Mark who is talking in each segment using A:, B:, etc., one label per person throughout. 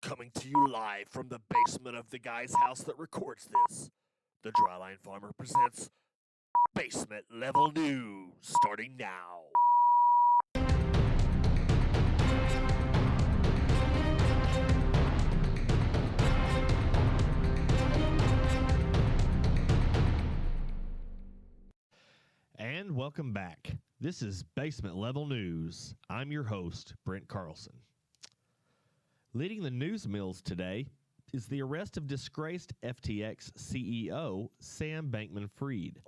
A: Coming to you live from the basement of the guy's house that records this, the Dryline Farmer presents Basement Level News, starting now. And welcome back. This is Basement Level News. I'm your host, Brent Carlson. Leading the news mills today is the arrest of disgraced FTX CEO Sam Bankman-Fried.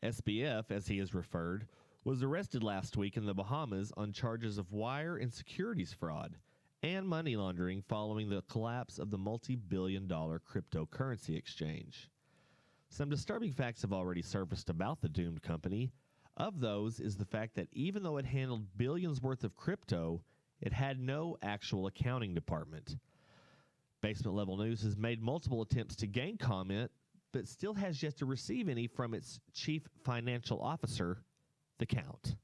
A: SBF, as he is referred, was arrested last week in the Bahamas on charges of wire and securities fraud and money laundering following the collapse of the multi-billion-dollar cryptocurrency exchange. Some disturbing facts have already surfaced about the doomed company. Of those is the fact that even though it handled billions worth of crypto, it had no actual accounting department. Basement Level News has made multiple attempts to gain comment, but still has yet to receive any from its chief financial officer, the Count.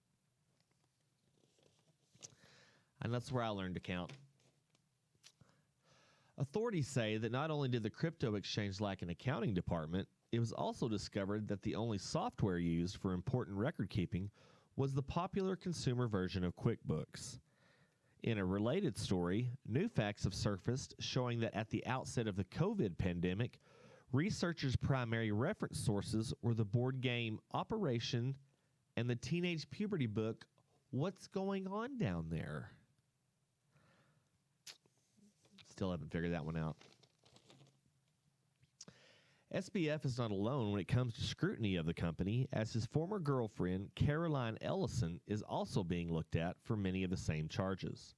A: And that's where I learned to count. Authorities say that not only did the crypto exchange lack an accounting department, it was also discovered that the only software used for important record keeping was the popular consumer version of QuickBooks. In a related story, new facts have surfaced showing that at the outset of the COVID pandemic, researchers' primary reference sources were the board game Operation and the teenage puberty book, What's Going On Down There? Still haven't figured that one out. SBF is not alone when it comes to scrutiny of the company, as his former girlfriend, Ellison, is also being looked at for many of the same charges.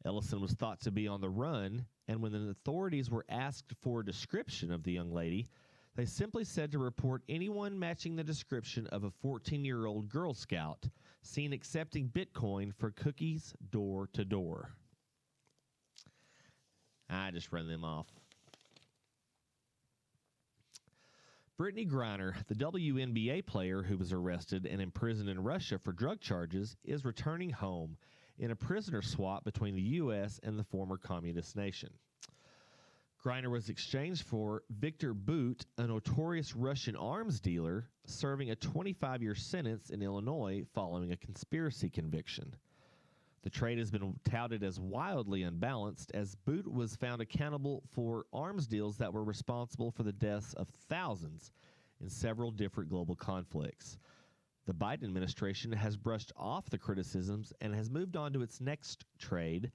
A: Ellison was thought to be on the run, and when the authorities were asked for a description of the young lady, they simply said to report anyone matching the description of a 14-year-old Girl Scout seen accepting Bitcoin for cookies door to door. I just run them off. Brittany Griner, the WNBA player who was arrested and imprisoned in Russia for drug charges, is returning home in a prisoner swap between the U.S. and the former communist nation. Griner was exchanged for Viktor Bout, a notorious Russian arms dealer, serving a 25-year sentence in Illinois following a conspiracy conviction. The trade has been touted as wildly unbalanced, as Bout was found accountable for arms deals that were responsible for the deaths of thousands in several different global conflicts. The Biden administration has brushed off the criticisms and has moved on to its next trade,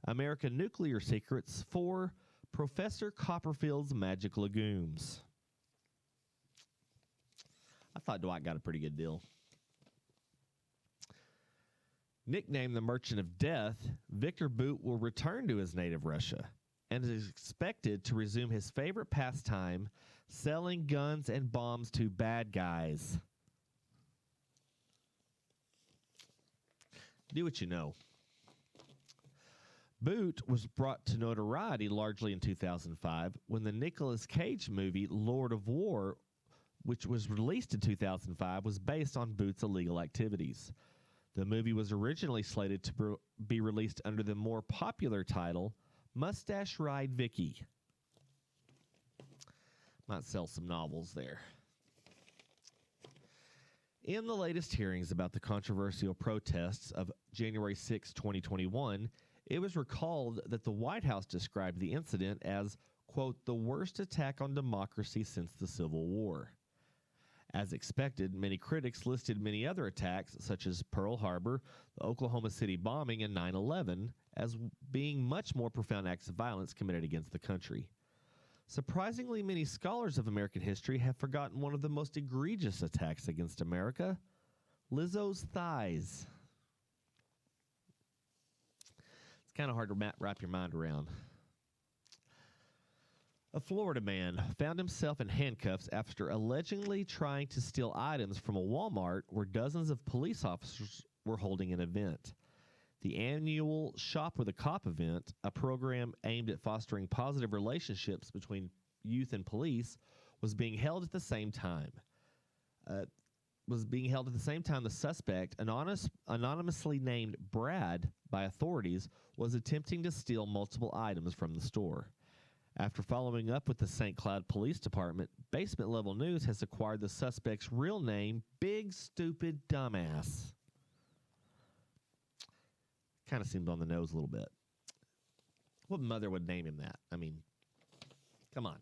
A: American nuclear secrets for Professor Copperfield's magic legumes. I thought Dwight got a pretty good deal. Nicknamed the Merchant of Death, Viktor Bout will return to his native Russia and is expected to resume his favorite pastime, selling guns and bombs to bad guys. Do what you know. Bout was brought to notoriety largely in 2005 when the Nicolas Cage movie Lord of War, which was released in 2005, was based on Bout's illegal activities. The movie was originally slated to be released under the more popular title, Mustache Ride Vicky. Might sell some novels there. In the latest hearings about the controversial protests of January 6, 2021, it was recalled that the White House described the incident as, quote, the worst attack on democracy since the Civil War. As expected, many critics listed many other attacks, such as Pearl Harbor, the Oklahoma City bombing, and 9/11, as being much more profound acts of violence committed against the country. Surprisingly, many scholars of American history have forgotten one of the most egregious attacks against America, Lizzo's thighs. It's kind of hard to wrap your mind around. A Florida man found himself in handcuffs after allegedly trying to steal items from a Walmart where dozens of police officers were holding an event. The annual Shop with a Cop event, a program aimed at fostering positive relationships between youth and police, was being held at the same time. was being held at the same time the suspect, anonymously named Brad by authorities, was attempting to steal multiple items from the store. After following up with the St. Cloud Police Department, Basement Level News has acquired the suspect's real name, Big Stupid Dumbass. Kind of seems on the nose a little bit. What mother would name him that? I mean, come on.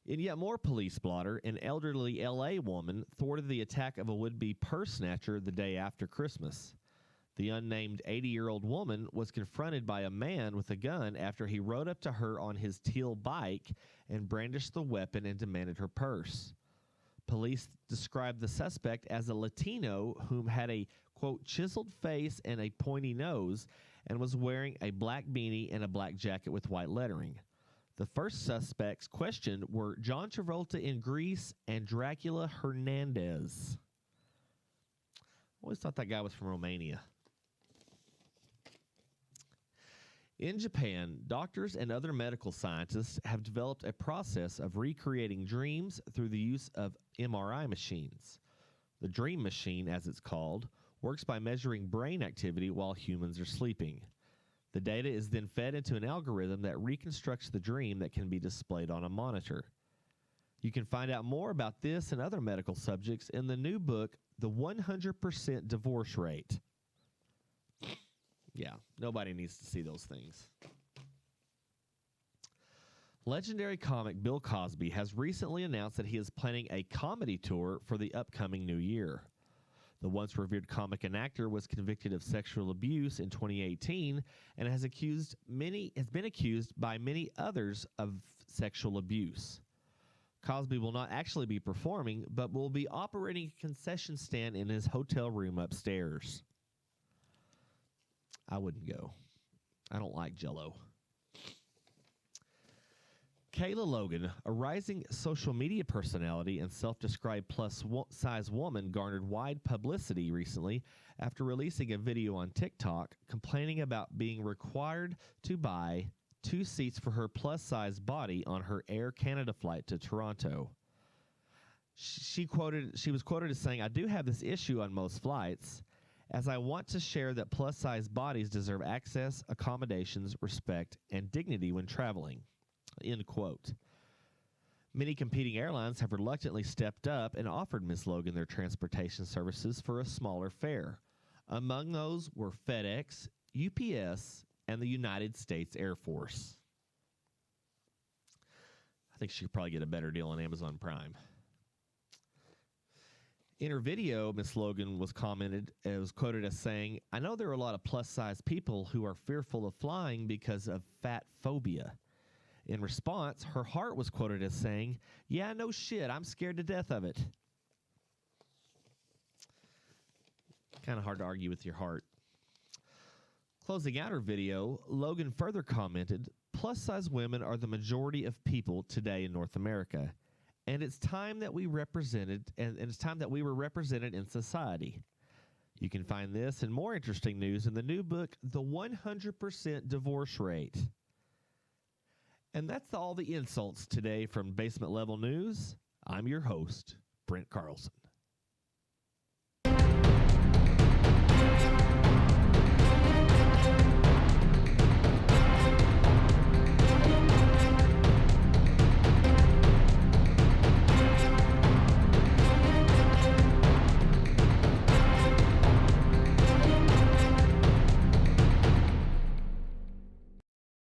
A: In yet more police blotter, an elderly L.A. woman thwarted the attack of a would-be purse snatcher the day after Christmas. The unnamed 80-year-old woman was confronted by a man with a gun after he rode up to her on his teal bike and brandished the weapon and demanded her purse. Police described the suspect as a Latino whom had a, quote, chiseled face and a pointy nose and was wearing a black beanie and a black jacket with white lettering. The first suspects questioned were John Travolta in Grease and Dracula Hernandez. I always thought that guy was from Romania. In Japan, doctors and other medical scientists have developed a process of recreating dreams through the use of MRI machines. The dream machine, as it's called, works by measuring brain activity while humans are sleeping. The data is then fed into an algorithm that reconstructs the dream that can be displayed on a monitor. You can find out more about this and other medical subjects in the new book, The 100% Divorce Rate. Yeah, nobody needs to see those things. Legendary comic Bill Cosby has recently announced that he is planning a comedy tour for the upcoming new year. The once revered comic and actor was convicted of sexual abuse in 2018 and has been accused by many others of sexual abuse. Cosby will not actually be performing, but will be operating a concession stand in his hotel room upstairs. I wouldn't go. I don't like Jell-O. Kayla Logan, a rising social media personality and self-described plus-size woman, garnered wide publicity recently after releasing a video on TikTok complaining about being required to buy 2 seats for her plus-size body on her Air Canada flight to Toronto. She was quoted as saying, "I do have this issue on most flights, as I want to share that plus-size bodies deserve access, accommodations, respect, and dignity when traveling." End quote. Many competing airlines have reluctantly stepped up and offered Ms. Logan their transportation services for a smaller fare. Among those were FedEx, UPS, and the United States Air Force. I think she could probably get a better deal on Amazon Prime. In her video, Ms. Logan was quoted as saying, "I know there are a lot of plus-size people who are fearful of flying because of fatphobia." In response, her heart was quoted as saying, "Yeah, no shit, I'm scared to death of it." Kind of hard to argue with your heart. Closing out her video, Logan further commented, "Plus-size women are the majority of people today in North America, and it's time that we were represented in society." You can find this and more interesting news in the new book, The 100% Divorce Rate. And that's all the insults today from Basement Level News. I'm your host, Brent Carlson.